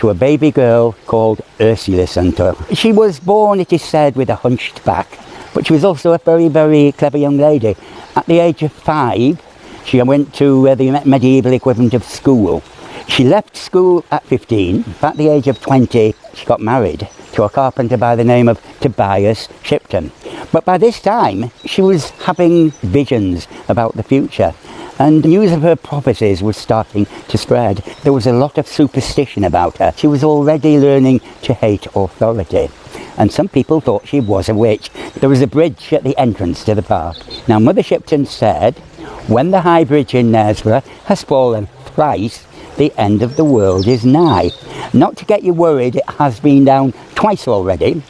to a baby girl called Ursula Sunter. She was born, it is said, with a hunched back, but she was also a very, very clever young lady. At the age of 5, she went to the medieval equivalent of school. She left school at 15. At the age of 20, she got married to a carpenter by the name of Tobias Shipton. But by this time, she was having visions about the future, and news of her prophecies was starting to spread. There was a lot of superstition about her. She was already learning to hate authority, and some people thought she was a witch. There was a bridge at the entrance to the park. Now, Mother Shipton said, when the high bridge in Knaresborough has fallen thrice, the end of the world is nigh. Not to get you worried, it has been down twice already,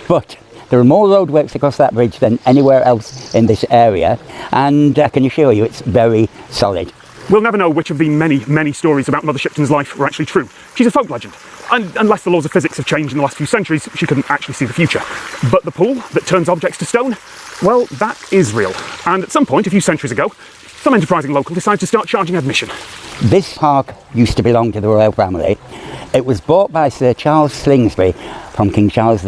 but there are more roadworks across that bridge than anywhere else in this area, and I can assure you it's very solid. We'll never know which of the many, many stories about Mother Shipton's life were actually true. She's a folk legend, and unless the laws of physics have changed in the last few centuries, she couldn't actually see the future. But the pool that turns objects to stone, well, that is real. And at some point, a few centuries ago, some enterprising local decided to start charging admission. This park used to belong to the royal family. It was bought by Sir Charles Slingsby from King Charles I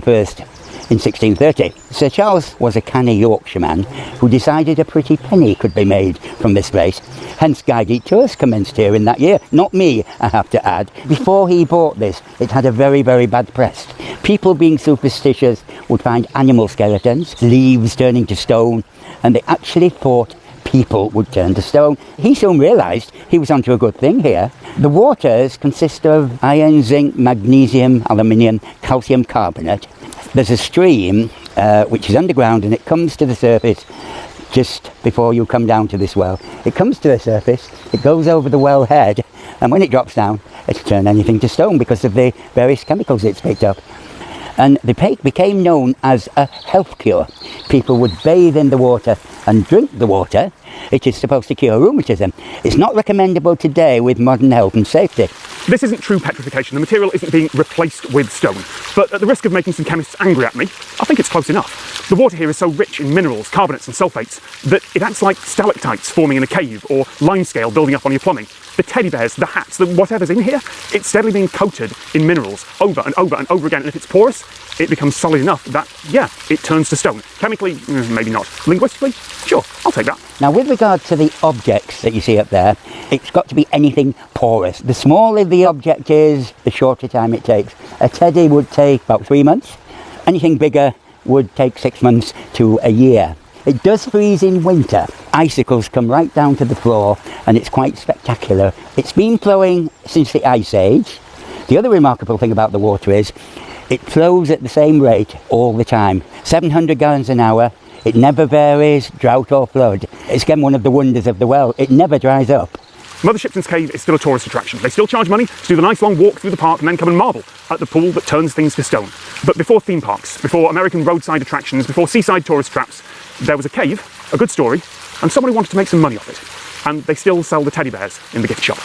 in 1630. Sir Charles was a canny Yorkshireman who decided a pretty penny could be made from this place. Hence guided tours commenced here in that year. Not me, I have to add. Before he bought this, it had a very, very bad press. People being superstitious would find animal skeletons, leaves turning to stone, and they actually thought people would turn to stone. He soon realised he was onto a good thing here. The waters consist of iron, zinc, magnesium, aluminium, calcium carbonate. There's a stream which is underground, and it comes to the surface just before you come down to this well. It comes to the surface, it goes over the well head, and when it drops down, it'll turn anything to stone because of the various chemicals it's picked up. And the pake became known as a health cure. People would bathe in the water and drink the water. It is supposed to cure rheumatism. It's not recommendable today with modern health and safety. This isn't true petrification. The material isn't being replaced with stone. But at the risk of making some chemists angry at me, I think it's close enough. The water here is so rich in minerals, carbonates and sulfates that it acts like stalactites forming in a cave or limescale building up on your plumbing. The teddy bears, the hats, whatever's in here, it's steadily being coated in minerals over and over and over again. And if it's porous, it becomes solid enough that, yeah, it turns to stone. Chemically, maybe not. Linguistically, sure, I'll take that. Now, with regard to the objects that you see up there, it's got to be anything porous. The smaller the object is, the shorter time it takes. A teddy would take about 3 months. Anything bigger would take 6 months to a year. It does freeze in winter. Icicles come right down to the floor, and it's quite spectacular. It's been flowing since the Ice Age. The other remarkable thing about the water is it flows at the same rate all the time. 700 gallons an hour. It never varies, drought or flood. It's again one of the wonders of the well. It never dries up. Mother Shipton's Cave is still a tourist attraction. They still charge money to do the nice long walk through the park and then come and marvel at the pool that turns things to stone. But before theme parks, before American roadside attractions, before seaside tourist traps, there was a cave, a good story, and somebody wanted to make some money off it. And they still sell the teddy bears in the gift shop.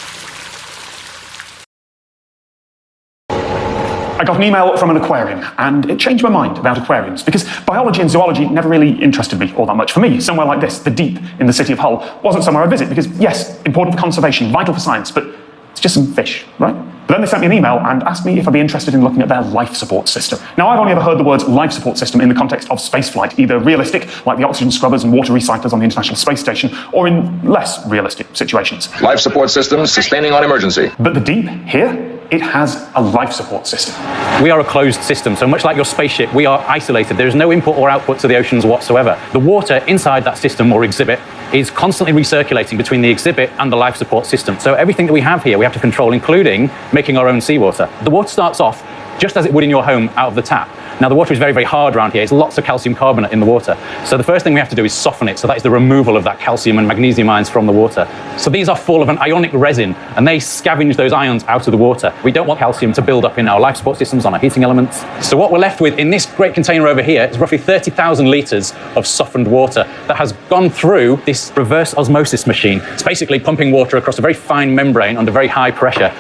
I got an email from an aquarium, and it changed my mind about aquariums, because biology and zoology never really interested me all that much. For me, somewhere like this, the Deep in the city of Hull, wasn't somewhere I'd visit, because yes, important for conservation, vital for science, but it's just some fish, right? But then they sent me an email and asked me if I'd be interested in looking at their life support system. Now, I've only ever heard the words life support system in the context of spaceflight, either realistic, like the oxygen scrubbers and water recyclers on the International Space Station, or in less realistic situations. Life support systems sustaining on emergency. But the Deep, here, it has a life support system. We are a closed system, so much like your spaceship, we are isolated. There is no input or output to the oceans whatsoever. The water inside that system or exhibit is constantly recirculating between the exhibit and the life support system. So everything that we have here, we have to control, including making our own seawater. The water starts off just as it would in your home out of the tap. Now, the water is very, very hard around here. There's lots of calcium carbonate in the water. So the first thing we have to do is soften it. So that is the removal of that calcium and magnesium ions from the water. So these are full of an ionic resin, and they scavenge those ions out of the water. We don't want calcium to build up in our life support systems, on our heating elements. So what we're left with in this great container over here is roughly 30,000 litres of softened water that has gone through this reverse osmosis machine. It's basically pumping water across a very fine membrane under very high pressure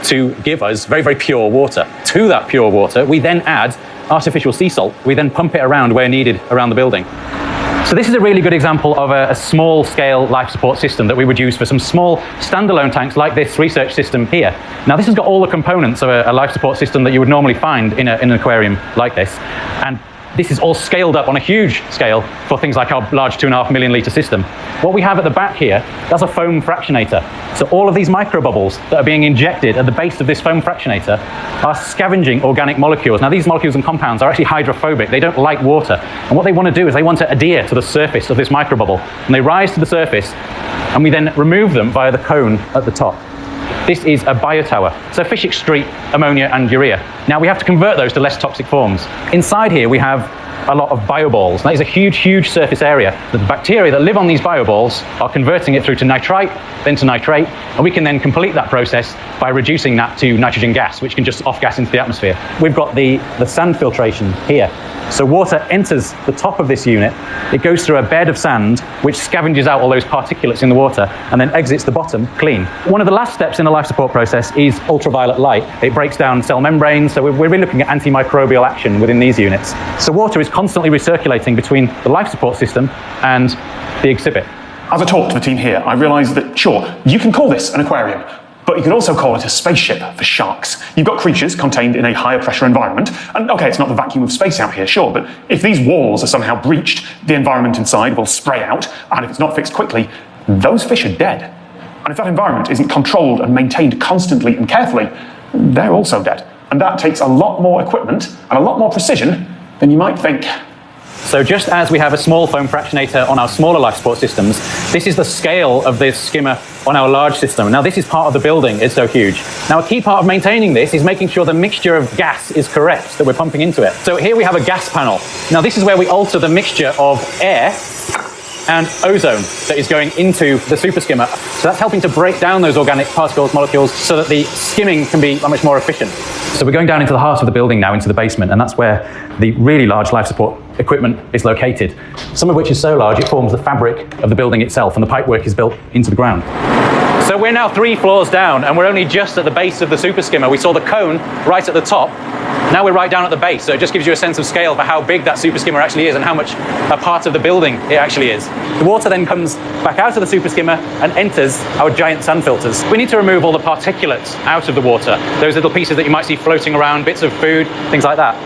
to give us very, very pure water. To that pure water, we then add artificial sea salt. We then pump it around where needed around the building. So this is a really good example of a small-scale life support system that we would use for some small standalone tanks like this research system here. Now this has got all the components of a life support system that you would normally find in an aquarium like this. And this is all scaled up on a huge scale for things like our large 2.5 million litre system. What we have at the back here, that's a foam fractionator. So all of these microbubbles that are being injected at the base of this foam fractionator are scavenging organic molecules. Now these molecules and compounds are actually hydrophobic. They don't like water. And what they want to do is they want to adhere to the surface of this microbubble. And they rise to the surface, and we then remove them via the cone at the top. This is a biotower, so fish excrete ammonia and urea. Now we have to convert those to less toxic forms. Inside here we have a lot of bioballs. That is a huge, huge surface area. The bacteria that live on these bioballs are converting it through to nitrite, then to nitrate, and we can then complete that process by reducing that to nitrogen gas, which can just off-gas into the atmosphere. We've got the sand filtration here. So water enters the top of this unit, it goes through a bed of sand, which scavenges out all those particulates in the water, and then exits the bottom clean. One of the last steps in the life support process is ultraviolet light. It breaks down cell membranes, so we're really looking at antimicrobial action within these units. So water is constantly recirculating between the life support system and the exhibit. As I talked to the team here, I realised that, sure, you can call this an aquarium, but you could also call it a spaceship for sharks. You've got creatures contained in a higher pressure environment, and okay, it's not the vacuum of space out here, sure, but if these walls are somehow breached, the environment inside will spray out, and if it's not fixed quickly, those fish are dead. And if that environment isn't controlled and maintained constantly and carefully, they're also dead. And that takes a lot more equipment and a lot more precision than you might think. So just as we have a small foam fractionator on our smaller life support systems, this is the scale of this skimmer on our large system. Now this is part of the building, it's so huge. Now a key part of maintaining this is making sure the mixture of gas is correct that we're pumping into it. So here we have a gas panel. Now this is where we alter the mixture of air and ozone that is going into the super skimmer. So that's helping to break down those organic particles, molecules, so that the skimming can be much more efficient. So we're going down into the heart of the building now, into the basement, and that's where the really large life support equipment is located. Some of which is so large it forms the fabric of the building itself, and the pipework is built into the ground. So we're now 3 floors down, and we're only just at the base of the super skimmer. We saw the cone right at the top. Now we're right down at the base, so it just gives you a sense of scale for how big that super skimmer actually is and how much a part of the building it actually is. The water then comes back out of the super skimmer and enters our giant sand filters. We need to remove all the particulates out of the water, those little pieces that you might see floating around, bits of food, things like that.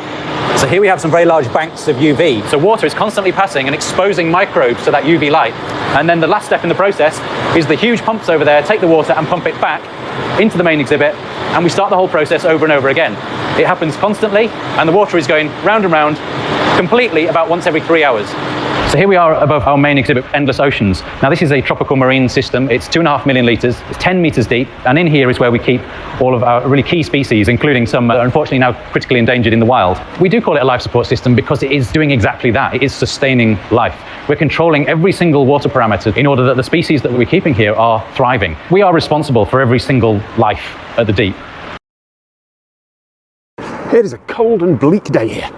So here we have some very large banks of UV. So water is constantly passing and exposing microbes to that UV light. And then the last step in the process is the huge pumps over there take the water and pump it back into the main exhibit, and we start the whole process over and over again. It happens constantly, and the water is going round and round completely about once every 3 hours. So here we are above our main exhibit, Endless Oceans. Now this is a tropical marine system. It's 2.5 million litres, it's 10 metres deep, and in here is where we keep all of our really key species, including some that are unfortunately now critically endangered in the wild. We do call it a life support system because it is doing exactly that. It is sustaining life. We're controlling every single water parameter in order that the species that we're keeping here are thriving. We are responsible for every single life at the deep. It is a cold and bleak day here.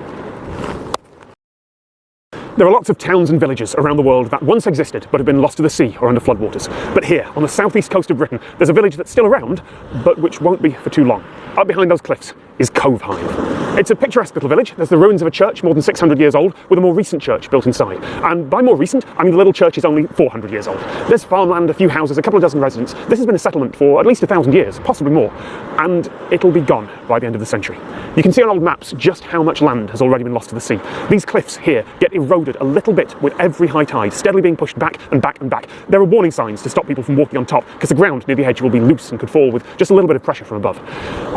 There are lots of towns and villages around the world that once existed but have been lost to the sea or under floodwaters. But here, on the southeast coast of Britain, there's a village that's still around, but which won't be for too long. Up behind those cliffs is Covehithe. It's a picturesque little village. There's the ruins of a church more than 600 years old, with a more recent church built inside. And by more recent, I mean the little church is only 400 years old. There's farmland, a few houses, a couple of dozen residents. This has been a settlement for at least 1,000 years, possibly more. And it'll be gone by the end of the century. You can see on old maps just how much land has already been lost to the sea. These cliffs here get eroded a little bit with every high tide, steadily being pushed back and back and back. There are warning signs to stop people from walking on top, because the ground near the edge will be loose and could fall with just a little bit of pressure from above.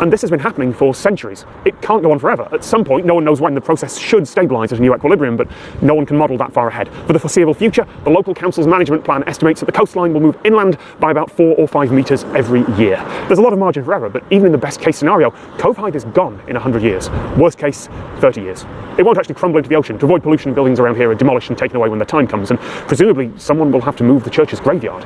And this has been happening for centuries. It can't go on forever. At some point, no one knows when, the process should stabilise at a new equilibrium, but no one can model that far ahead. For the foreseeable future, the local council's management plan estimates that the coastline will move inland by about 4 or 5 metres every year. There's a lot of margin for error, but even in the best case scenario, Covehithe is gone in 100 years. Worst case, 30 years. It won't actually crumble into the ocean. To avoid pollution, buildings around here are demolished and taken away when the time comes, and presumably someone will have to move the church's graveyard.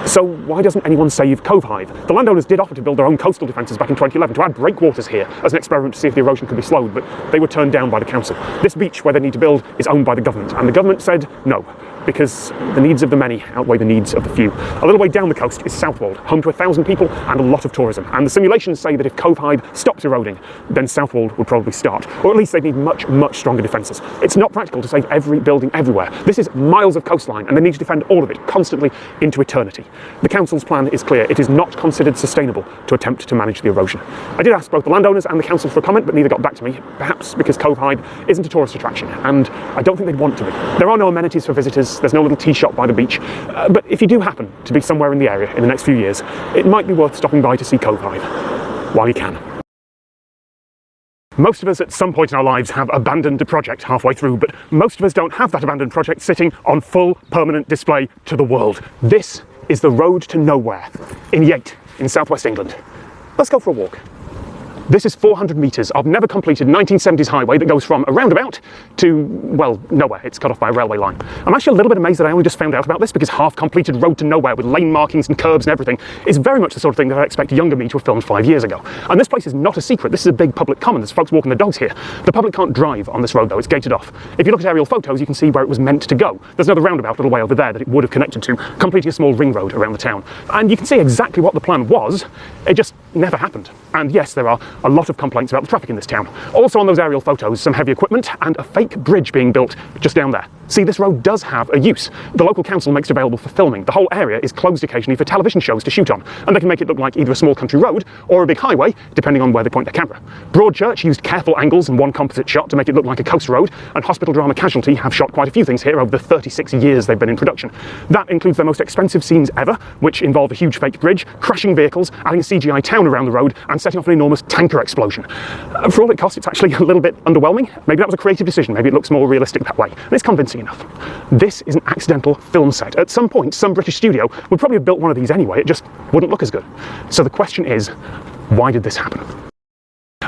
So why doesn't anyone save Covehithe? The landowners did offer to build their own coastal defences back in 2011 to add breakwaters here as an experiment to see if the erosion could be slowed, but they were turned down by the council. This beach where they need to build is owned by the government, and the government said no. because the needs of the many outweigh the needs of the few. A little way down the coast is Southwold, home to 1,000 people and a lot of tourism. And the simulations say that if Cove Hyde stops eroding, then Southwold would probably start. Or at least they'd need much, much stronger defences. It's not practical to save every building everywhere. This is miles of coastline and they need to defend all of it constantly into eternity. The council's plan is clear. It is not considered sustainable to attempt to manage the erosion. I did ask both the landowners and the council for a comment, but neither got back to me, perhaps because Cove Hyde isn't a tourist attraction, and I don't think they'd want to be. There are no amenities for visitors, there's no little tea shop by the beach, but if you do happen to be somewhere in the area in the next few years, it might be worth stopping by to see Cove Hyde, while you can. Most of us at some point in our lives have abandoned a project halfway through, but most of us don't have that abandoned project sitting on full permanent display to the world. This is the road to nowhere in Yate, in southwest England. Let's go for a walk. This is 400 metres of never completed 1970s highway that goes from a roundabout to, well, nowhere. It's cut off by a railway line. I'm actually a little bit amazed that I only just found out about this, because half-completed road to nowhere with lane markings and curbs and everything is very much the sort of thing that I expect younger me to have filmed 5 years ago. And this place is not a secret. This is a big public common. There's folks walking their dogs here. The public can't drive on this road, though. It's gated off. If you look at aerial photos, you can see where it was meant to go. There's another roundabout a little way over there that it would have connected to, completing a small ring road around the town. And you can see exactly what the plan was. It just never happened. And yes, there are a lot of complaints about the traffic in this town. Also on those aerial photos, some heavy equipment and a fake bridge being built just down there. See, this road does have a use. The local council makes it available for filming. The whole area is closed occasionally for television shows to shoot on, and they can make it look like either a small country road or a big highway, depending on where they point their camera. Broadchurch used careful angles and one composite shot to make it look like a coast road, and Hospital Drama Casualty have shot quite a few things here over the 36 years they've been in production. That includes their most expensive scenes ever, which involve a huge fake bridge, crashing vehicles, adding a CGI town around the road, and setting off an enormous tanker explosion. For all it costs, it's actually a little bit underwhelming. Maybe that was a creative decision. Maybe it looks more realistic that way. And it's convincing enough. This is an accidental film set. At some point, some British studio would probably have built one of these anyway. It just wouldn't look as good. So the question is, why did this happen?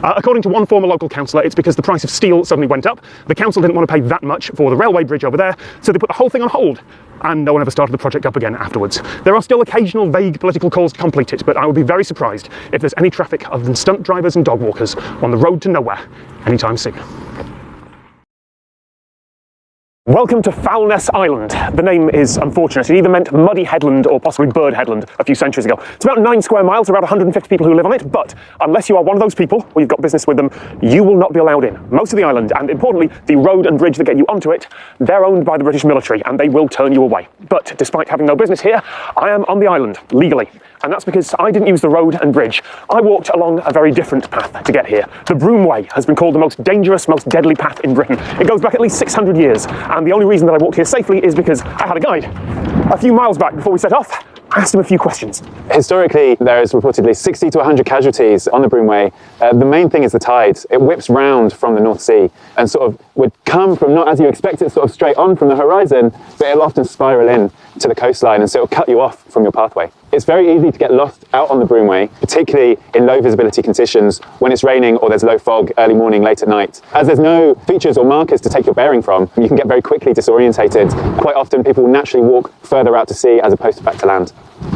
According to one former local councillor, it's because the price of steel suddenly went up. The council didn't want to pay that much for the railway bridge over there, so they put the whole thing on hold. And no one ever started the project up again afterwards. There are still occasional vague political calls to complete it, but I would be very surprised if there's any traffic other than stunt drivers and dog walkers on the road to nowhere anytime soon. Welcome to Foulness Island. The name is unfortunate. It either meant muddy headland or possibly bird headland a few centuries ago. It's about 9 square miles, around 150 people who live on it, but unless you are one of those people or you've got business with them, you will not be allowed in. Most of the island, and importantly, the road and bridge that get you onto it, they're owned by the British military and they will turn you away. But despite having no business here, I am on the island, legally. And that's because I didn't use the road and bridge. I walked along a very different path to get here. The Broomway has been called the most dangerous, most deadly path in Britain. It goes back at least 600 years, and the only reason that I walked here safely is because I had a guide. A few miles back before we set off, I asked him a few questions. Historically, there is reportedly 60 to 100 casualties on the Broomway. The main thing is the tide. It whips round from the North Sea and sort of would come from, not as you expect it, sort of straight on from the horizon, but it'll often spiral in to the coastline, and so it'll cut you off from your pathway. It's very easy to get lost out on the Broomway, particularly in low visibility conditions when it's raining or there's low fog early morning, late at night. As there's no features or markers to take your bearing from, you can get very quickly disorientated. Quite often people will naturally walk further out to sea as opposed to back to land.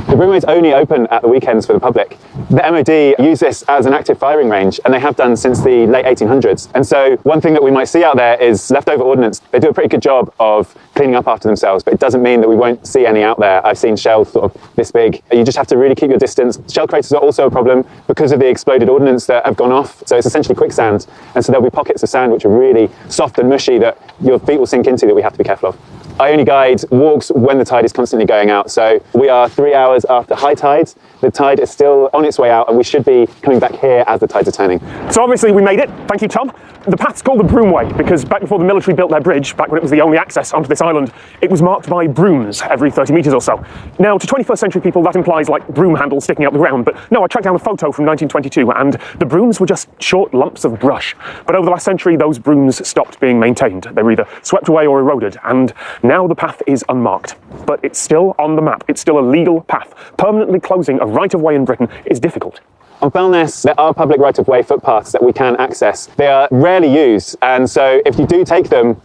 The Broomway is only open at the weekends for the public. The MOD use this as an active firing range, and they have done since the late 1800s. And so one thing that we might see out there is leftover ordnance. They do a pretty good job of cleaning up after themselves, but it doesn't mean that we won't see any out there. I've seen shells sort of this big. You just have to really keep your distance. Shell craters are also a problem because of the exploded ordnance that have gone off. So it's essentially quicksand. And so there'll be pockets of sand which are really soft and mushy that your feet will sink into that we have to be careful of. I only guide walks when the tide is constantly going out. So we are 3 hours after high tide. The tide is still on its way out, and we should be coming back here as the tides are turning. So obviously we made it. Thank you, Tom. The path's called the Broomway because back before the military built their bridge, back when it was the only access onto this island, it was marked by brooms every 30 metres or so. Now, to 21st century people, that implies like broom handles sticking out the ground. But no, I tracked down a photo from 1922, and the brooms were just short lumps of brush. But over the last century, those brooms stopped being maintained. They were either swept away or eroded, and now the path is unmarked. But it's still on the map. It's still a legal path. Permanently closing a right-of-way in Britain is difficult. On Foulness, there are public right-of-way footpaths that we can access. They are rarely used, and so if you do take them,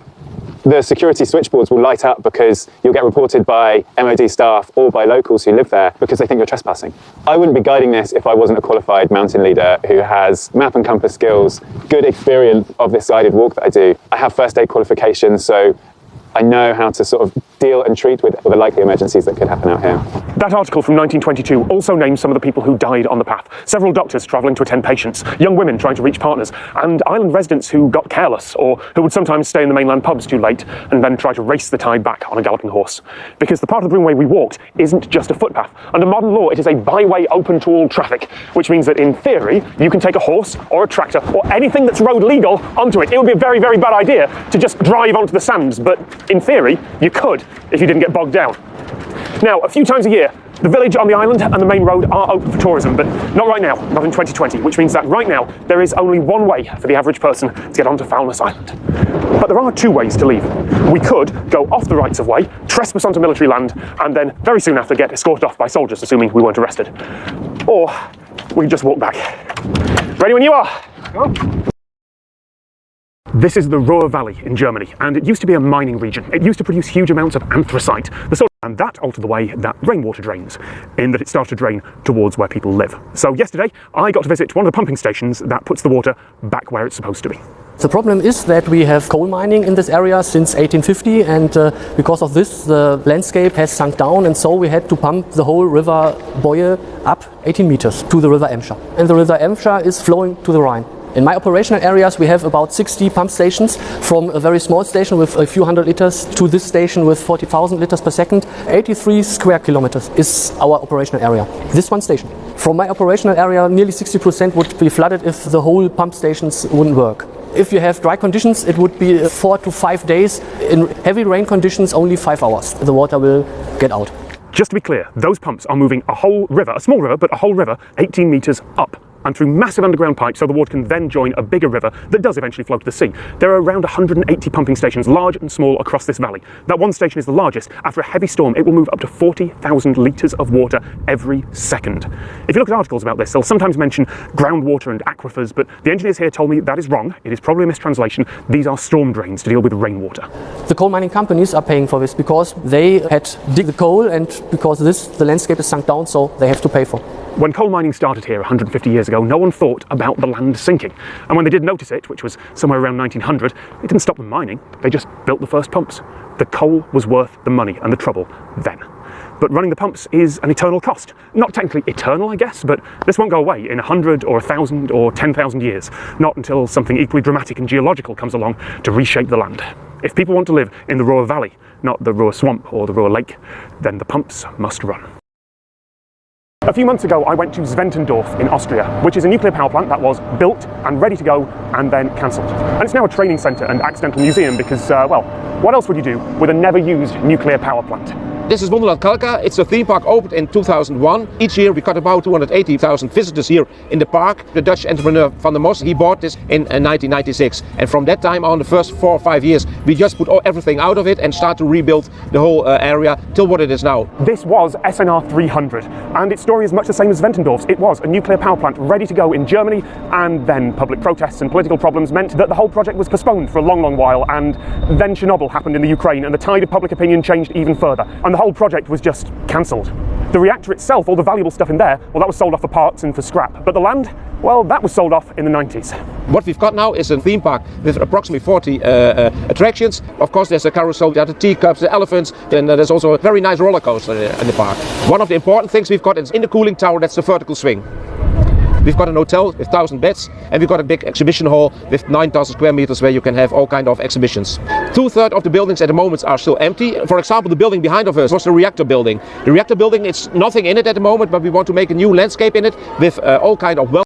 the security switchboards will light up because you'll get reported by MOD staff or by locals who live there because they think you're trespassing. I wouldn't be guiding this if I wasn't a qualified mountain leader who has map and compass skills, good experience of this guided walk that I do. I have first aid qualifications, so I know how to sort of deal and treat with the likely emergencies that could happen out here. That article from 1922 also names some of the people who died on the path. Several doctors travelling to attend patients, young women trying to reach partners, and island residents who got careless or who would sometimes stay in the mainland pubs too late and then try to race the tide back on a galloping horse. Because the part of the Broomway we walked isn't just a footpath. Under modern law, it is a byway open to all traffic, which means that in theory, you can take a horse or a tractor or anything that's road legal onto it. It would be a very, very bad idea to just drive onto the sands, but in theory, you could if you didn't get bogged down. Now, a few times a year, the village on the island and the main road are open for tourism, but not right now, not in 2020, which means that right now there is only one way for the average person to get onto Foulness Island. But there are two ways to leave. We could go off the rights of way, trespass onto military land, and then very soon after get escorted off by soldiers, assuming we weren't arrested. Or we could just walk back. Ready when you are! Go. This is the Ruhr Valley in Germany, and it used to be a mining region. It used to produce huge amounts of anthracite, and that altered the way that rainwater drains, in that it started to drain towards where people live. So yesterday, I got to visit one of the pumping stations that puts the water back where it's supposed to be. The problem is that we have coal mining in this area since 1850, and because of this, the landscape has sunk down, and so we had to pump the whole river Boye up 18 meters to the river Emscher. And the river Emscher is flowing to the Rhine. In my operational areas, we have about 60 pump stations, from a very small station with a few hundred liters to this station with 40,000 liters per second. 83 square kilometers is our operational area. This one station. From my operational area, nearly 60% would be flooded if the whole pump stations wouldn't work. If you have dry conditions, it would be 4 to 5 days. In heavy rain conditions, only 5 hours. The water will get out. Just to be clear, those pumps are moving a whole river, a small river, but a whole river, 18 meters up, and through massive underground pipes so the water can then join a bigger river that does eventually flow to the sea. There are around 180 pumping stations, large and small, across this valley. That one station is the largest. After a heavy storm, it will move up to 40,000 litres of water every second. If you look at articles about this, they'll sometimes mention groundwater and aquifers, but the engineers here told me that is wrong. It is probably a mistranslation. These are storm drains to deal with rainwater. The coal mining companies are paying for this because they had dig the coal, and because of this, the landscape is sunk down, so they have to pay for. When coal mining started here 150 years ago, no one thought about the land sinking. And when they did notice it, which was somewhere around 1900, it didn't stop them mining, they just built the first pumps. The coal was worth the money and the trouble then. But running the pumps is an eternal cost. Not technically eternal, I guess, but this won't go away in 100 or 1,000 or 10,000 years. Not until something equally dramatic and geological comes along to reshape the land. If people want to live in the Ruhr Valley, not the Ruhr Swamp or the Ruhr Lake, then the pumps must run. A few months ago, I went to Zwentendorf in Austria, which is a nuclear power plant that was built and ready to go and then cancelled. And it's now a training centre and accidental museum because, well, what else would you do with a never-used nuclear power plant? This is Wonderland Kalka. It's a theme park opened in 2001. Each year we got about 280,000 visitors here in the park. The Dutch entrepreneur Van der Mos, he bought this in 1996. And from that time on, the first 4 or 5 years, we just put everything out of it and start to rebuild the whole area till what it is now. This was SNR 300, and its story is much the same as Zwentendorf's. It was a nuclear power plant ready to go in Germany, and then public protests and political problems meant that the whole project was postponed for a long, long while, and then Chernobyl happened in the Ukraine, and the tide of public opinion changed even further, and the whole project was just cancelled. The reactor itself, all the valuable stuff in there, well, that was sold off for parts and for scrap. But the land, well, that was sold off in the 90s. What we've got now is a theme park with approximately 40 attractions. Of course, there's a carousel, there are the teacups, the elephants, and there's also a very nice roller coaster in the park. One of the important things we've got is in the cooling tower, that's the vertical swing. We've got an hotel with 1,000 beds, and we've got a big exhibition hall with 9,000 square meters where you can have all kinds of exhibitions. 2/3 of the buildings at the moment are still empty. For example, the building behind of us was the reactor building. The reactor building, it's nothing in it at the moment, but we want to make a new landscape in it with all kinds of